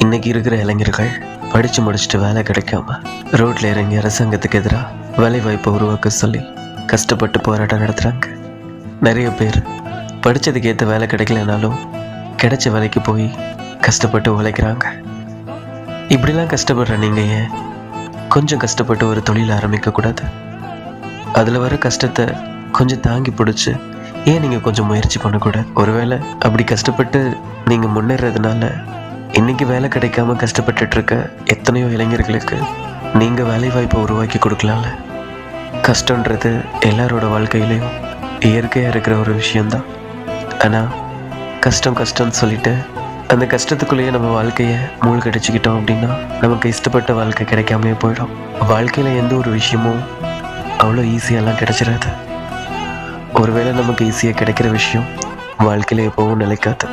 இன்னைக்கு இருக்கிற இளைஞர்கள் படித்து முடிச்சுட்டு வேலை கிடைக்காம ரோட்டில் இறங்கி அரசாங்கத்துக்கு எதிராக வேலை வாய்ப்பை உருவாக்க சொல்லி கஷ்டப்பட்டு போராட்டம் நடத்துகிறாங்க. நிறைய பேர் படித்ததுக்கு ஏற்ற வேலை கிடைக்கலனாலும் கிடைச்ச வேலைக்கு போய் கஷ்டப்பட்டு உழைக்கிறாங்க. இப்படிலாம் கஷ்டப்படுற நீங்கள் ஏன் கொஞ்சம் கஷ்டப்பட்டு ஒரு தொழில் ஆரம்பிக்கக்கூடாது? அதில் வர கஷ்டத்தை கொஞ்சம் தாங்கி பிடிச்சி ஏன் நீங்கள் கொஞ்சம் முயற்சி பண்ணக்கூடாது? ஒருவேளை அப்படி கஷ்டப்பட்டு நீங்கள் முன்னேறதுனால இன்றைக்கி வேலை கிடைக்காம கஷ்டப்பட்டுட்ருக்க எத்தனையோ இளைஞர்களுக்கு நீங்கள் வேலை வாய்ப்பை உருவாக்கி கொடுக்கலாம்ல. கஷ்டன்றது எல்லாரோட வாழ்க்கையிலையும் இயற்கையாக இருக்கிற ஒரு விஷயந்தான். ஆனால் கஷ்டம்னு சொல்லிட்டு அந்த கஷ்டத்துக்குள்ளேயே நம்ம வாழ்க்கையை மூழ்கடிச்சிக்கிட்டோம் அப்படின்னா நமக்கு இஷ்டப்பட்ட வாழ்க்கை கிடைக்காமே போயிடும். வாழ்க்கையில் எந்த ஒரு விஷயமும் அவ்வளோ ஈஸியெல்லாம் கிடைச்சிடாது. ஒருவேளை நமக்கு ஈஸியாக கிடைக்கிற விஷயம் வாழ்க்கையில் எப்போவும் நிலைக்காது.